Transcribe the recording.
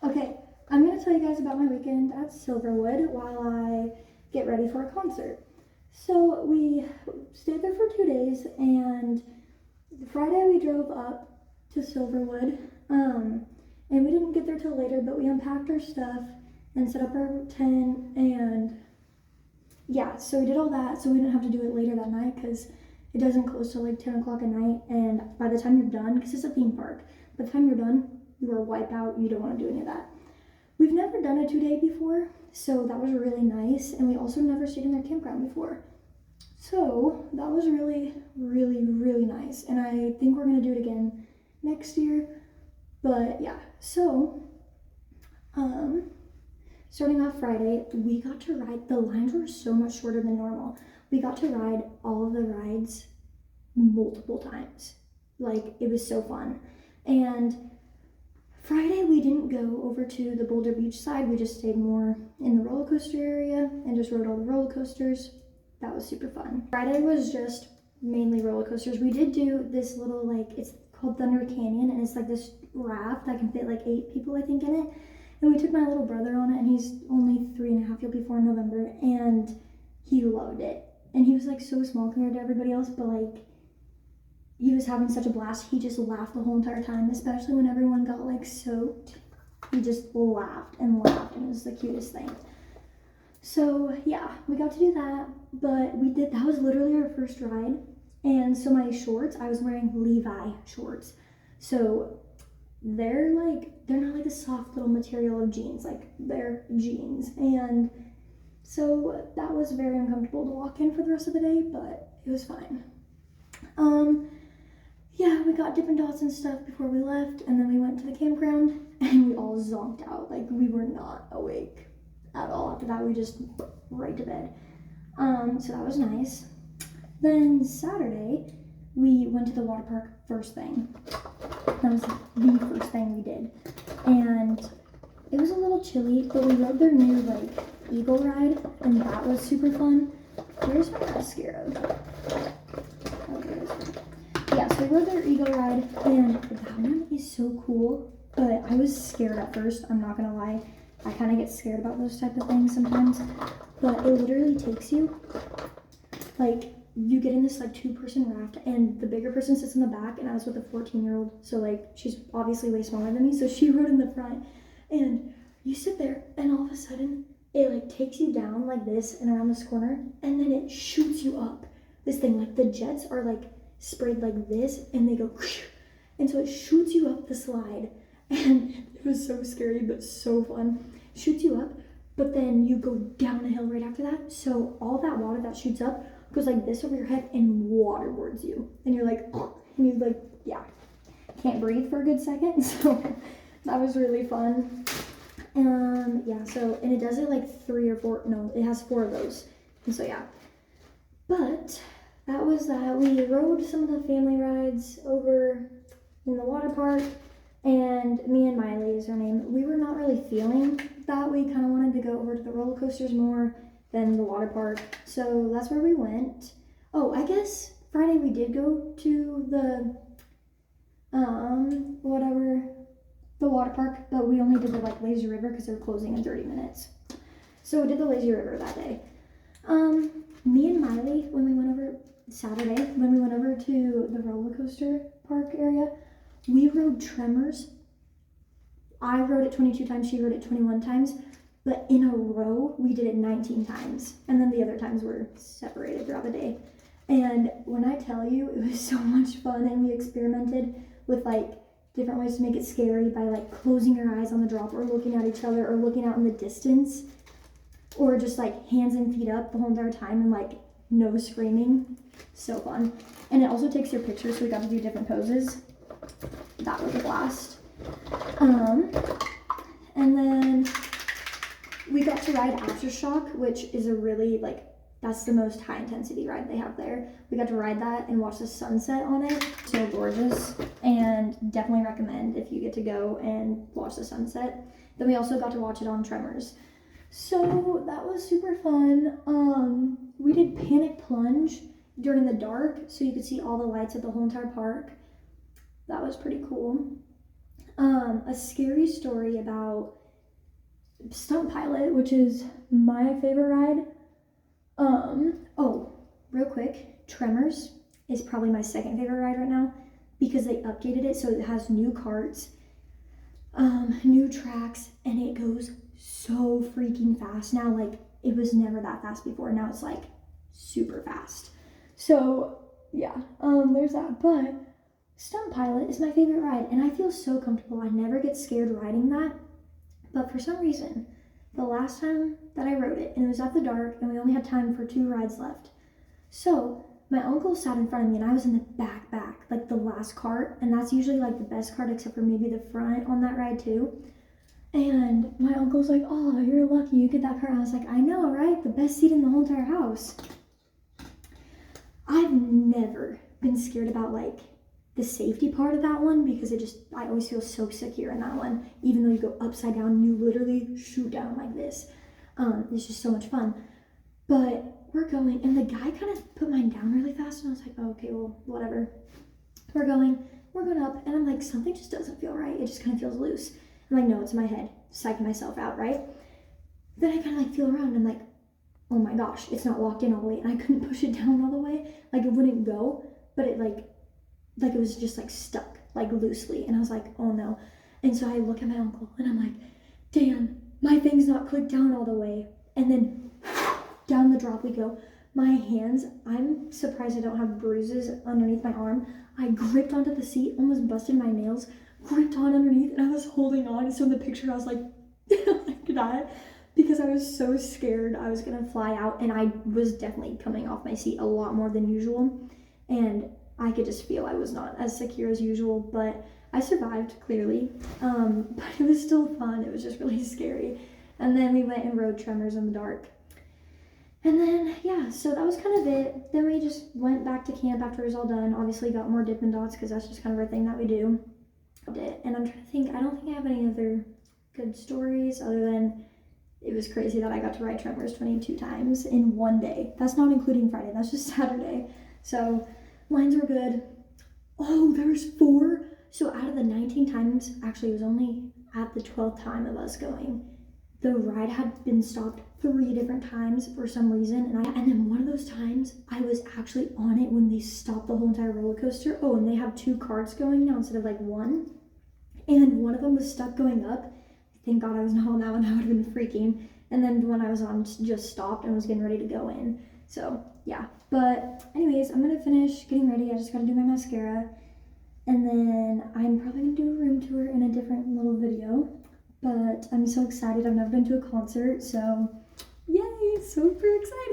Okay, I'm going to tell you guys about my weekend at Silverwood while I get ready for a concert. So we stayed there for 2 days, and Friday we drove up to Silverwood, and we didn't get there till later, but we unpacked our stuff and set up our tent, and yeah, so we did all that so we didn't have to do it later that night because it doesn't close till like 10 o'clock at night, and by the time you're done, because it's a theme park, by the time you're done, you are wiped out, you don't want to do any of that. We've never done a 2-day before, so that was really nice, and we also never stayed in their campground before. So that was really, really, really nice, and I think we're going to do it again next year, but yeah, so, starting off Friday, we got to ride, the lines were so much shorter than normal. We got to ride all of the rides multiple times. Like, it was so fun. And Friday, we didn't go over to the Boulder Beach side. We just stayed more in the roller coaster area and just rode all the roller coasters. That was super fun. Friday was just mainly roller coasters. We did do this little, like, it's called Thunder Canyon, and it's like this raft that can fit like 8 people, I think, in it. And we took my little brother on it, and he's only 3.5, he'll be 4 in November, and he loved it. And he was like so small compared to everybody else, but like, he was having such a blast. He just laughed the whole entire time, especially when everyone got like soaked. He just laughed and laughed, and it was the cutest thing. So yeah, we got to do that, but that was literally our first ride. And so my shorts, I was wearing Levi shorts. So they're not like the soft little material of jeans, like they're jeans. And so that was very uncomfortable to walk in for the rest of the day, but it was fine. Yeah, we got Dippin' Dots and stuff before we left, and then we went to the campground, and we all zonked out. Like, we were not awake at all. After that, we just right to bed. So that was nice. Then Saturday, we went to the water park first thing. That was the first thing we did. And it was a little chilly, but we rode their new, like, eagle ride, and that was super fun. Where's my mascara? Oh, there it is. Yeah, so we rode their eagle ride, and that one is so cool, but I was scared at first, I'm not gonna lie. I kind of get scared about those type of things sometimes, but it literally takes you, like, you get in this, like, 2-person raft, and the bigger person sits in the back, and I was with a 14-year-old, so, like, she's obviously way smaller than me, so she rode in the front, and you sit there, and all of a sudden, it, like, takes you down like this and around this corner, and then it shoots you up. This thing, like, the jets are, like, sprayed like this, and they go, and so it shoots you up the slide, and it was so scary, but so fun. It shoots you up, but then you go down a hill right after that, so all that water that shoots up goes like this over your head and waterboards you, and you're like, and you like, yeah, can't breathe for a good second, so that was really fun. Yeah, so, and it does it like 3 or 4, no, it has 4 of those, and so yeah, but that was that. We rode some of the family rides over in the water park, and me and Miley is her name, we were not really feeling that. We kind of wanted to go over to the roller coasters more than the water park, so that's where we went. Oh, I guess Friday we did go to the the water park, but we only did the like lazy river because they're closing in 30 minutes. So we did the lazy river that day. Me and Miley, when we went over Saturday, when we went over to the roller coaster park area, we rode Tremors. I rode it 22 times, she rode it 21 times, but in a row, we did it 19 times. And then the other times were separated throughout the day. And when I tell you, it was so much fun, and we experimented with like different ways to make it scary by like closing your eyes on the drop or looking at each other or looking out in the distance, or just like hands and feet up the whole entire time and like no screaming. So fun. And it also takes your picture, so we got to do different poses. That was a blast. And then we got to ride Aftershock, which is a really like, that's the most high intensity ride they have there. We got to ride that and watch the sunset on it. So gorgeous, and definitely recommend if you get to go and watch the sunset. Then we also got to watch it on Tremors. So that was super fun. We did Panic Plunge during the dark, so you could see all the lights of the whole entire park. That was pretty cool. A scary story about Stunt Pilot, which is my favorite ride. Oh, real quick, Tremors is probably my second favorite ride right now because they updated it so it has new carts, new tracks, and it goes so freaking fast now. Like, it was never that fast before. Now it's like super fast. So yeah, there's that. But Stunt Pilot is my favorite ride, and I feel so comfortable. I never get scared riding that. But for some reason, the last time that I rode it, and it was after dark, and we only had time for 2 rides left. So my uncle sat in front of me, and I was in the back, like the last cart, and that's usually like the best cart, except for maybe the front on that ride too. And my uncle's like, "Oh, you're lucky you get that cart." And I was like, "I know, right? The best seat in the whole entire house." I've never been scared about like the safety part of that one because I always feel so secure in that one, even though you go upside down and you literally shoot down like this. It's just so much fun. But we're going, and the guy kind of put mine down really fast, and I was like, "Oh, okay, well, whatever." We're going up, and I'm like, something just doesn't feel right. It just kind of feels loose. I'm like, no, it's in my head, psyching myself out, right? Then I kind of like feel around, and I'm like, oh my gosh, it's not locked in all the way, and I couldn't push it down all the way. Like, it wouldn't go, but it like it was just like stuck, like loosely, and I was like, oh no. And so I look at my uncle, and I'm like, damn, my thing's not clicked down all the way. And then down the drop we go. My hands, I'm surprised I don't have bruises underneath my arm. I gripped onto the seat, almost busted my nails, gripped on underneath, and I was holding on. So in the picture, I was like, like that, because I was so scared I was gonna fly out, and I was definitely coming off my seat a lot more than usual, and I could just feel I was not as secure as usual, but I survived, clearly. But it was still fun. It was just really scary. And then we went and rode Tremors in the dark. And then, yeah, so that was kind of it. Then we just went back to camp after it was all done. Obviously got more Dippin' Dots because that's just kind of our thing that we do. And I'm trying to think, I don't think I have any other good stories other than it was crazy that I got to ride Tremors 22 times in one day. That's not including Friday, that's just Saturday. So lines were good. Oh, there's 4. So out of the 19 times, actually it was only at the 12th time of us going. The ride had been stopped 3 different times for some reason, and then one of those times I was actually on it when they stopped the whole entire roller coaster. Oh, and they have 2 carts going now instead of like 1, and one of them was stuck going up. Thank God I was not on that one. I would have been freaking. And then the one I was on just stopped and was getting ready to go in. So yeah, but anyways, I'm gonna finish getting ready. I just gotta do my mascara, and then I'm probably gonna do a room tour in a different little video. But I'm so excited. I've never been to a concert, so yay, super excited.